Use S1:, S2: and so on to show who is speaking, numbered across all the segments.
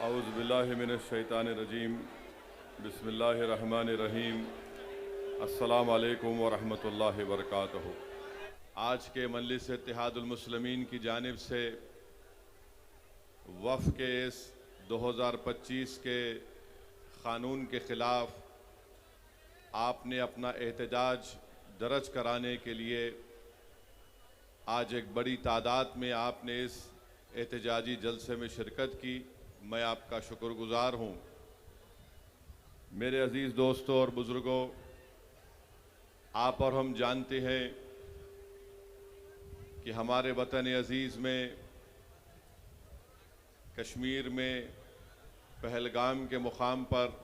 S1: औज़ुबिल्लाहिमिनश्शैतानिर्रजीम बिस्मिल्लाहिर्रहमानिर्रहीम अस्सलामु अलैकुम वरहमतुल्लाहि वबरकातुहू। आज के मजलिस इत्तेहादुल मुस्लिमीन की जानिब से वफ़ के इस 2025 के क़ानून के ख़िलाफ़ आपने अपना एहतजाज दर्ज कराने के लिए आज एक बड़ी तादाद में आपने इस एहतजाजी जलसे में शिरकत की। मैं आपका शुक्रगुज़ार हूँ। मेरे अज़ीज़ दोस्तों और बुज़ुर्गों, आप और हम जानते हैं कि हमारे वतन अज़ीज़ में कश्मीर में पहलगाम के मुकाम पर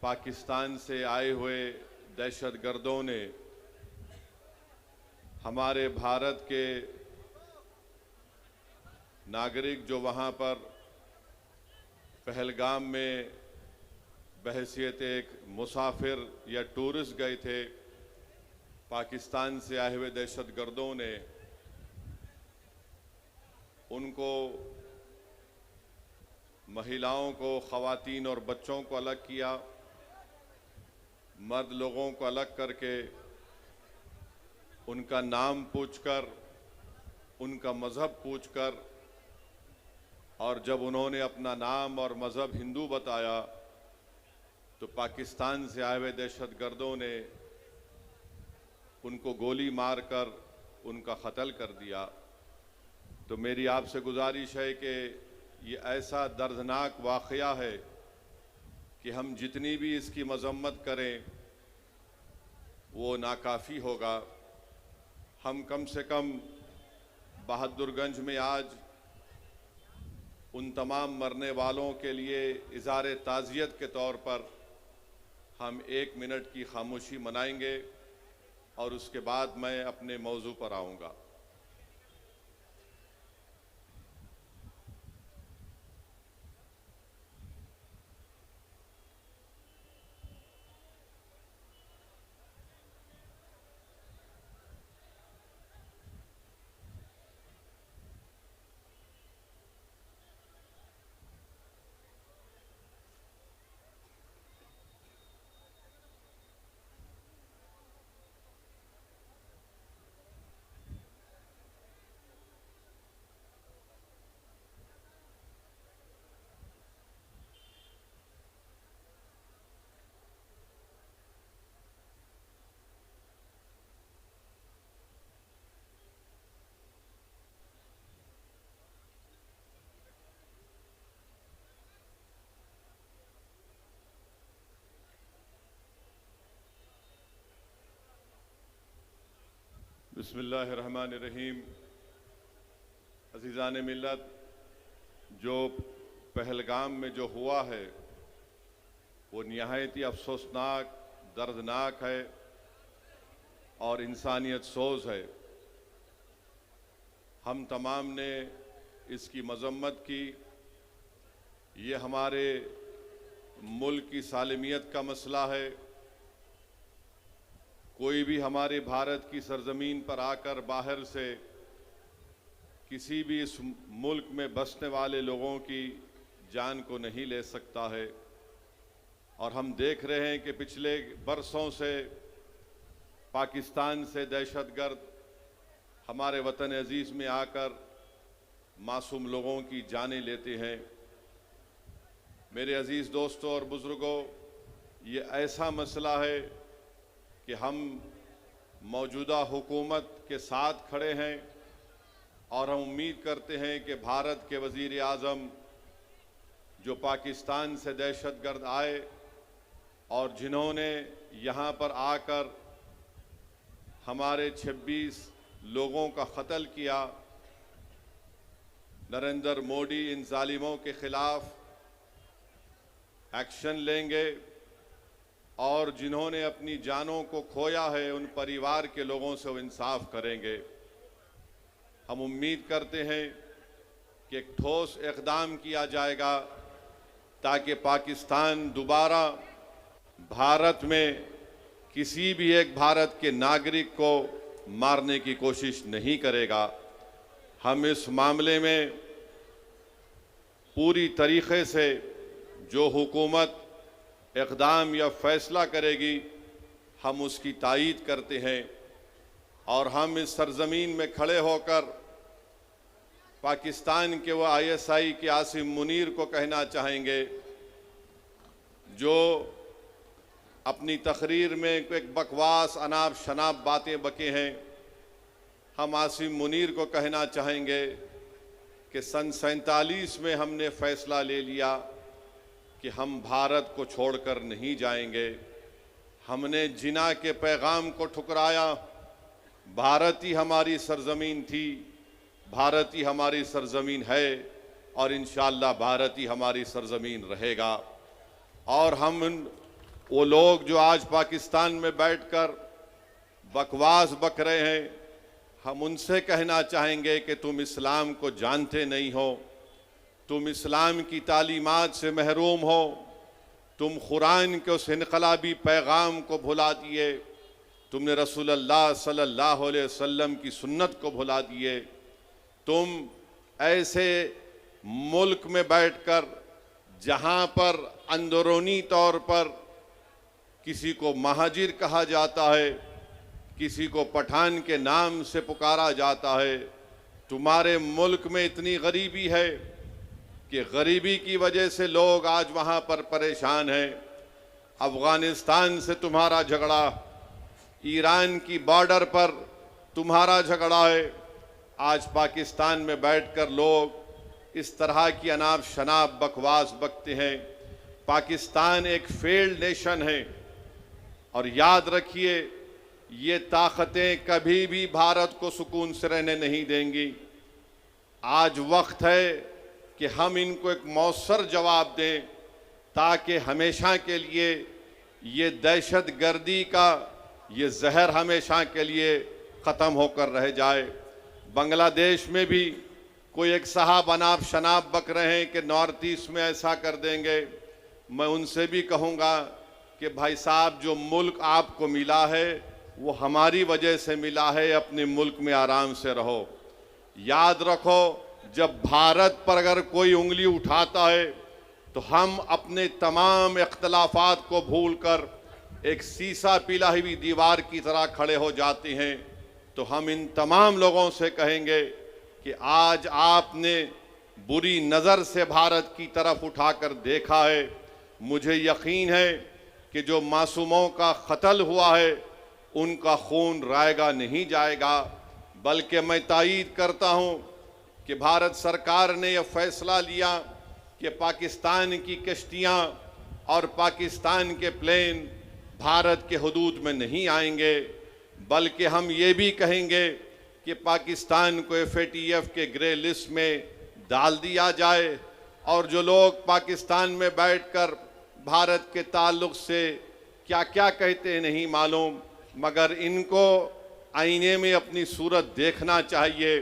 S1: पाकिस्तान से आए हुए दहशतगर्दों ने हमारे भारत के नागरिक जो वहाँ पर पहलगाम में बहैसियत एक मुसाफिर या टूरिस्ट गए थे, पाकिस्तान से आए हुए दहशतगर्दों ने उनको, महिलाओं को, ख़वातीन और बच्चों को अलग किया, मर्द लोगों को अलग करके उनका नाम पूछकर, उनका मज़हब पूछकर, और जब उन्होंने अपना नाम और मज़हब हिंदू बताया तो पाकिस्तान से आए हुए दहशतगर्दों ने उनको गोली मारकर उनका क़त्ल कर दिया। तो मेरी आपसे गुजारिश है कि ये ऐसा दर्दनाक वाक़या है कि हम जितनी भी इसकी मज़म्मत करें वो नाकाफ़ी होगा। हम कम से कम बहादुरगंज में आज उन तमाम मरने वालों के लिए इज़हार ताज़ियत के तौर पर हम 1 मिनट की खामोशी मनाएंगे और उसके बाद मैं अपने मौजू पर आऊँगा। बिस्मिल्लाहिर्रहमानिर्रहीम। अज़ीज़ान मिल्लत, जो पहलगाम में जो हुआ है वो निहायत ही अफसोसनाक, दर्दनाक है और इंसानियत सोज़ है। हम तमाम ने इसकी मज़म्मत की। ये हमारे मुल्क की सालिमियत का मसला है। कोई भी हमारे भारत की सरजमीन पर आकर बाहर से किसी भी इस मुल्क में बसने वाले लोगों की जान को नहीं ले सकता है। और हम देख रहे हैं कि पिछले बरसों से पाकिस्तान से दहशतगर्द हमारे वतन अजीज़ में आकर मासूम लोगों की जानें लेते हैं। मेरे अजीज़ दोस्तों और बुज़ुर्गों, ये ऐसा मसला है कि हम मौजूदा हुकूमत के साथ खड़े हैं और हम उम्मीद करते हैं कि भारत के वज़ीर आज़म जो पाकिस्तान से दहशतगर्द आए और जिन्होंने यहाँ पर आकर हमारे 26 लोगों का क़त्ल किया, नरेंद्र मोदी इन जालिमों के ख़िलाफ़ एक्शन लेंगे और जिन्होंने अपनी जानों को खोया है उन परिवार के लोगों से वो इंसाफ करेंगे। हम उम्मीद करते हैं कि एक ठोस इक़दाम किया जाएगा ताकि पाकिस्तान दोबारा भारत में किसी भी एक भारत के नागरिक को मारने की कोशिश नहीं करेगा। हम इस मामले में पूरी तरीक़े से जो हुकूमत इक़दाम या फ़ैसला करेगी हम उसकी तायीद करते हैं और हम इस सरज़मीन में खड़े होकर पाकिस्तान के वो ISI के आसिम मुनीर को कहना चाहेंगे जो अपनी तकरीर में एक बकवास अनाप शनाप बातें बके हैं। हम आसिम मुनीर को कहना चाहेंगे कि सन 47 में हमने फ़ैसला ले लिया कि हम भारत को छोड़कर नहीं जाएंगे। हमने जिना के पैगाम को ठुकराया। भारत ही हमारी सरज़मीन थी, भारत ही हमारी सरज़मीन है और इंशाअल्लाह भारत ही हमारी सरज़मीन रहेगा। और हम वो लोग जो आज पाकिस्तान में बैठकर बकवास बक रहे हैं, हम उनसे कहना चाहेंगे कि तुम इस्लाम को जानते नहीं हो, तुम इस्लाम की तालीमात से महरूम हो, तुम कुरान के उस इनकलाबी पैगाम को भुला दिए, तुमने रसूलुल्लाह सल्लल्लाहु अलैहि वसल्लम की सुन्नत को भुला दिए। तुम ऐसे मुल्क में बैठकर जहाँ पर अंदरूनी तौर पर किसी को महाजिर कहा जाता है, किसी को पठान के नाम से पुकारा जाता है, तुम्हारे मुल्क में इतनी गरीबी है कि गरीबी की वजह से लोग आज वहाँ पर परेशान हैं। अफ़गानिस्तान से तुम्हारा झगड़ा, ईरान की बॉर्डर पर तुम्हारा झगड़ा है। आज पाकिस्तान में बैठकर लोग इस तरह की अनाप शनाप बकवास बकते हैं। पाकिस्तान एक फेल्ड नेशन है और याद रखिए ये ताकतें कभी भी भारत को सुकून से रहने नहीं देंगी। आज वक्त है कि हम इनको एक मौसर जवाब दें ताकि हमेशा के लिए ये दहशत गर्दी का ये जहर हमेशा के लिए ख़त्म होकर रह जाए। बांग्लादेश में भी कोई एक साहब अनाप शनाप बक रहे हैं कि नॉर्थ ईस्ट में ऐसा कर देंगे। मैं उनसे भी कहूँगा कि भाई साहब जो मुल्क आपको मिला है वो हमारी वजह से मिला है, अपने मुल्क में आराम से रहो। याद रखो जब भारत पर अगर कोई उंगली उठाता है तो हम अपने तमाम इख्तलाफात को भूलकर एक सीसा पिला हुई दीवार की तरह खड़े हो जाते हैं। तो हम इन तमाम लोगों से कहेंगे कि आज आपने बुरी नज़र से भारत की तरफ उठाकर देखा है। मुझे यकीन है कि जो मासूमों का कत्ल हुआ है उनका खून रायगा नहीं जाएगा। बल्कि मैं तायीद करता हूँ कि भारत सरकार ने यह फैसला लिया कि पाकिस्तान की कश्तियाँ और पाकिस्तान के प्लेन भारत के हुदूद में नहीं आएंगे। बल्कि हम ये भी कहेंगे कि पाकिस्तान को FATF के ग्रे लिस्ट में डाल दिया जाए और जो लोग पाकिस्तान में बैठकर भारत के ताल्लुक़ से क्या क्या कहते हैं नहीं मालूम, मगर इनको आईने में अपनी सूरत देखना चाहिए।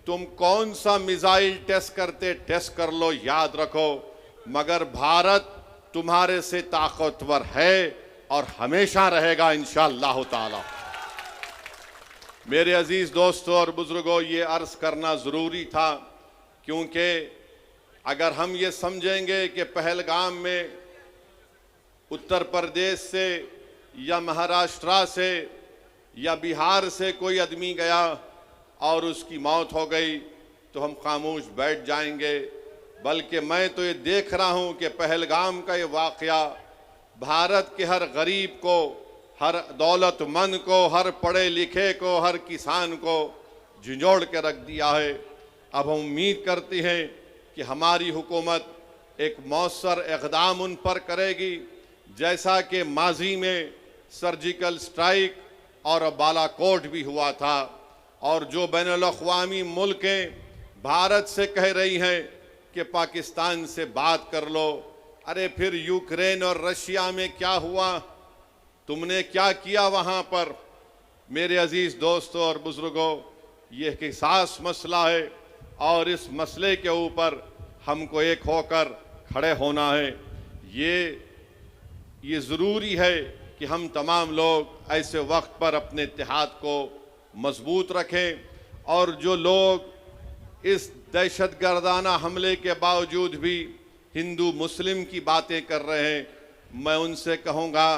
S1: तुम कौन सा मिसाइल टेस्ट करते टेस्ट कर लो, याद रखो, मगर भारत तुम्हारे से ताकतवर है और हमेशा रहेगा इंशाअल्लाह ताला। मेरे अजीज़ दोस्तों और बुज़ुर्गों, ये अर्ज़ करना ज़रूरी था क्योंकि अगर हम ये समझेंगे कि पहलगाम में उत्तर प्रदेश से या महाराष्ट्र से या बिहार से कोई आदमी गया और उसकी मौत हो गई तो हम खामोश बैठ जाएंगे। बल्कि मैं तो ये देख रहा हूँ कि पहलगाम का ये वाक़या भारत के हर गरीब को, हर दौलतमंद को, हर पढ़े लिखे को, हर किसान को झंझोड़ के रख दिया है। अब हम उम्मीद करते हैं कि हमारी हुकूमत एक मौसर इक़दाम उन पर करेगी, जैसा कि माजी में सर्जिकल स्ट्राइक और बालाकोट भी हुआ था। और जो बैनुल-अक़वामी मुल्कें भारत से कह रही हैं कि पाकिस्तान से बात कर लो, अरे फिर यूक्रेन और रशिया में क्या हुआ, तुमने क्या किया वहाँ पर? मेरे अजीज़ दोस्तों और बुज़ुर्गों, ये एक हिसास मसला है और इस मसले के ऊपर हमको एक होकर खड़े होना है। ये ज़रूरी है कि हम तमाम लोग ऐसे वक्त पर अपने इत्तेहाद को मजबूत रखें और जो लोग इस दहशतगर्दाना हमले के बावजूद भी हिंदू मुस्लिम की बातें कर रहे हैं। मैं उनसे कहूँगा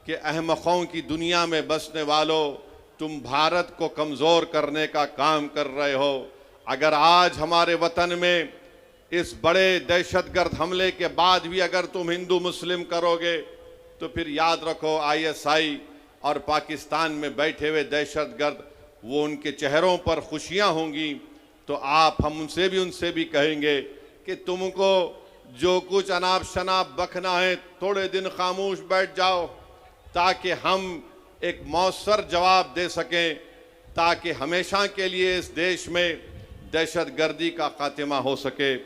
S1: कि अहमकों की दुनिया में बसने वालों, तुम भारत को कमज़ोर करने का काम कर रहे हो। अगर आज हमारे वतन में इस बड़े दहशतगर्द हमले के बाद भी अगर तुम हिंदू मुस्लिम करोगे तो फिर याद रखो आईएसआई और पाकिस्तान में बैठे हुए दहशतगर्द, वो उनके चेहरों पर खुशियां होंगी। तो हम उनसे भी कहेंगे कि तुमको जो कुछ अनाप शनाप बकना है थोड़े दिन खामोश बैठ जाओ, ताकि हम एक मौसर जवाब दे सकें, ताकि हमेशा के लिए इस देश में दहशतगर्दी का खात्मा हो सके।